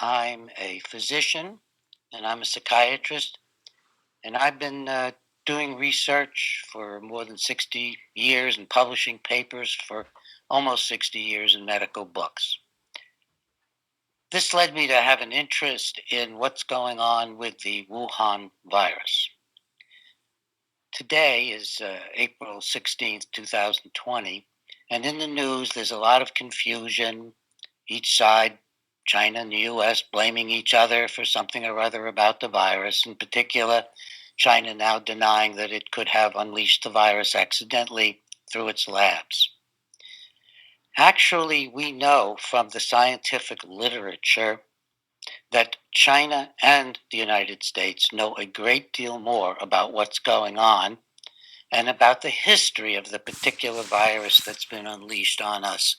I'm a physician and I'm a psychiatrist, and I've been doing research for more than 60 years and publishing papers for almost 60 years in medical books. This led me to have an interest in what's going on with the Wuhan virus. Today is April 16th, 2020, and in the news there's a lot of confusion. Each side, China and the US, blaming each other for something or other about the virus. In particular, China now denying that it could have unleashed the virus accidentally through its labs. Actually, we know from the scientific literature that China and the United States know a great deal more about what's going on and about the history of the particular virus that's been unleashed on us,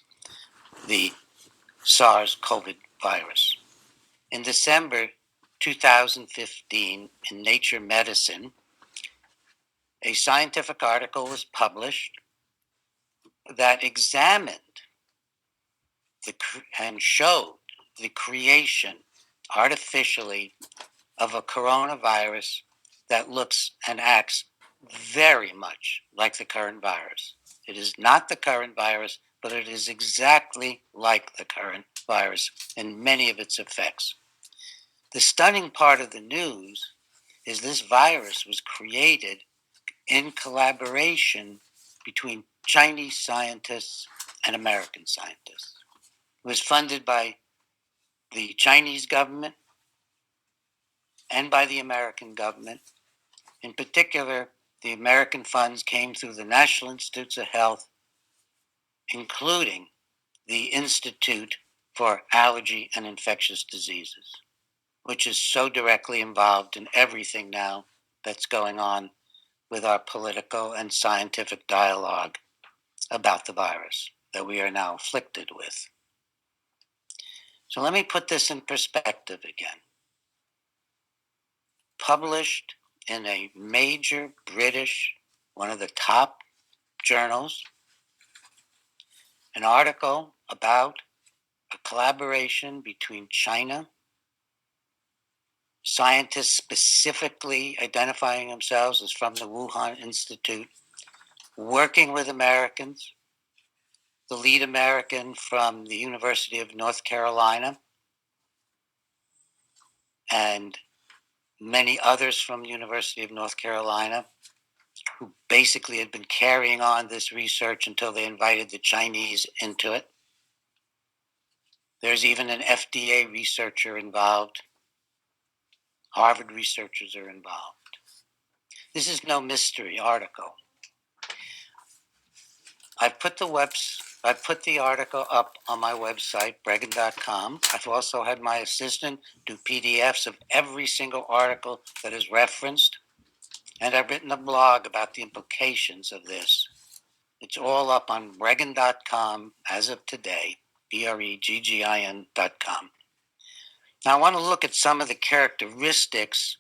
the SARS-CoV virus. In December 2015, in Nature Medicine, a scientific article was published that examined and showed the creation artificially of a coronavirus that looks and acts very much like the current virus. It is not the current virus, but it is exactly like the current virus in many of its effects. The stunning part of the news is this virus was created in collaboration between Chinese scientists and American scientists. It was funded by the Chinese government and by the American government. In particular, the American funds came through the National Institutes of Health, including the Institute for Allergy and Infectious Diseases, which is so directly involved in everything now that's going on with our political and scientific dialogue about the virus that we are now afflicted with. So let me put this in perspective again. Published in a major British, one of the top journals, an article about a collaboration between China, scientists specifically identifying themselves as from the Wuhan Institute, working with Americans, the lead American from the University of North Carolina, and many others from the University of North Carolina, who basically had been carrying on this research until they invited the Chinese into it. There's even an FDA researcher involved. Harvard researchers are involved. This is no mystery article. I've put the article up on my website, Breggin.com. I've also had my assistant do PDFs of every single article that is referenced, and I've written a blog about the implications of this. It's all up on Breggin.com as of today, Breggin.com. Now, I want to look at some of the characteristics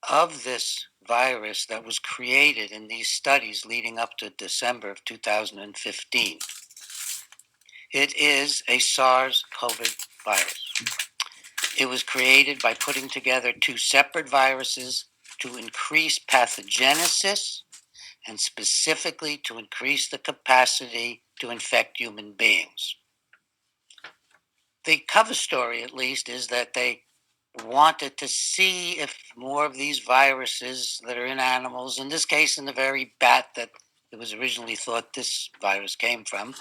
of this virus that was created in these studies leading up to December of 2015. It is a SARS-CoV virus. It was created by putting together two separate viruses to increase pathogenesis and specifically to increase the capacity to infect human beings. The cover story, at least, is that they wanted to see if more of these viruses that are in animals, in this case in the very bat that it was originally thought this virus came from,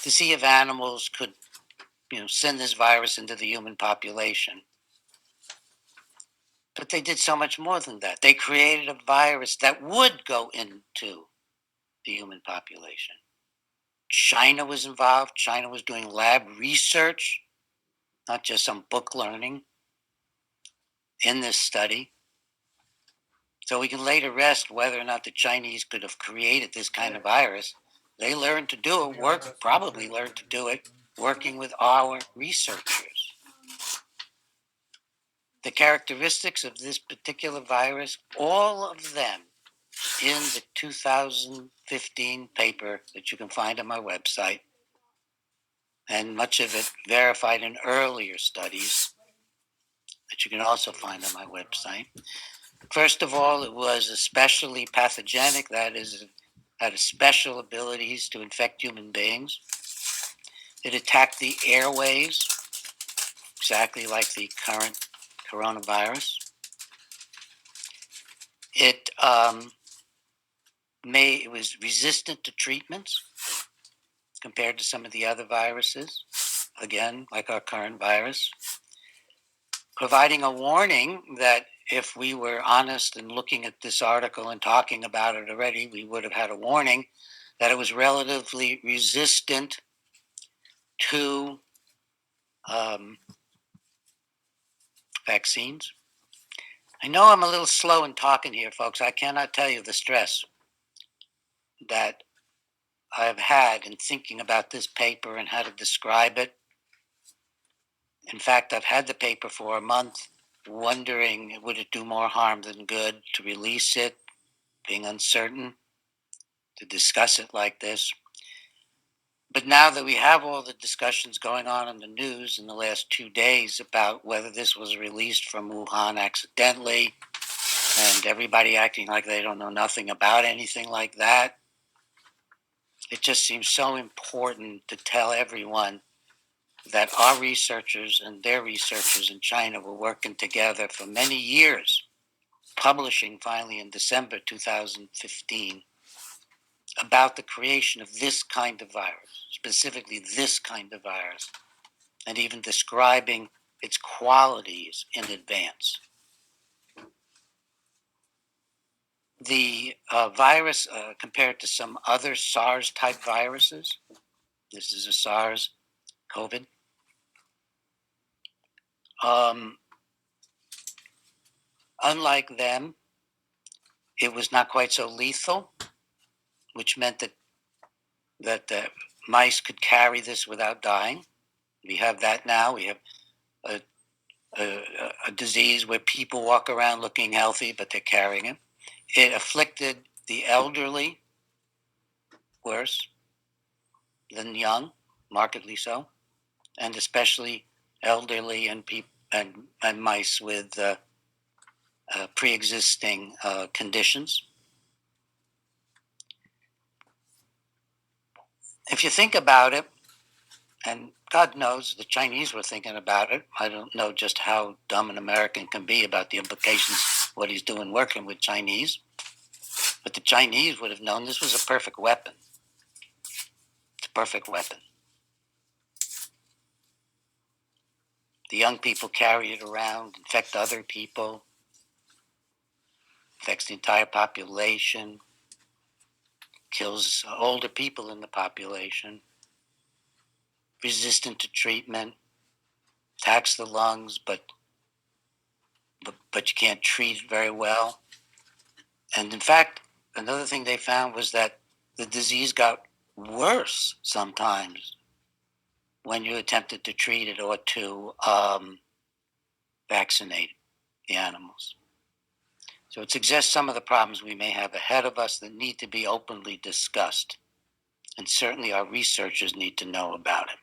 to see if animals could send this virus into the human population. But they did so much more than that. They created a virus that would go into the human population. China was involved. China was doing lab research, not just some book learning, in this study. So we can later rest whether or not the Chinese could have created this kind of virus. They learned to do it, probably learned to do it, working with our researchers. The characteristics of this particular virus, all of them in the 2015 paper that you can find on my website, and much of it verified in earlier studies that you can also find on my website. First of all, it was especially pathogenic, that is, it had special abilities to infect human beings. It attacked the airways, exactly like the current coronavirus. It was resistant to treatments compared to some of the other viruses, again, like our current virus, providing a warning that if we were honest in looking at this article and talking about it already, we would have had a warning that it was relatively resistant to vaccines. I know I'm a little slow in talking here, folks. I cannot tell you the stress that I've had in thinking about this paper and how to describe it. In fact, I've had the paper for a month, wondering would it do more harm than good to release it, being uncertain to discuss it like this. But now that we have all the discussions going on in the news in the last 2 days about whether this was released from Wuhan accidentally, and everybody acting like they don't know nothing about anything like that, it just seems so important to tell everyone that our researchers and their researchers in China were working together for many years, publishing finally in December 2015 about the creation of this kind of virus, specifically this kind of virus, and even describing its qualities in advance. The virus, compared to some other SARS-type viruses, this is a SARS COVID, unlike them, it was not quite so lethal, which meant that the mice could carry this without dying. We have that now. We have a disease where people walk around looking healthy, but they're carrying it. It afflicted the elderly worse than young, markedly so, and especially elderly and mice with pre-existing conditions. If you think about it, and God knows the Chinese were thinking about it. I don't know just how dumb an American can be about the implications of what he's doing working with Chinese. But the Chinese would have known this was a perfect weapon. It's a perfect weapon. The young people carry it around, infect other people, affects the entire population, kills older people in the population, resistant to treatment, attacks the lungs, but you can't treat it very well. And in fact, another thing they found was that the disease got worse sometimes when you attempted to treat it or to vaccinate the animals. So it suggests some of the problems we may have ahead of us that need to be openly discussed. And certainly our researchers need to know about it.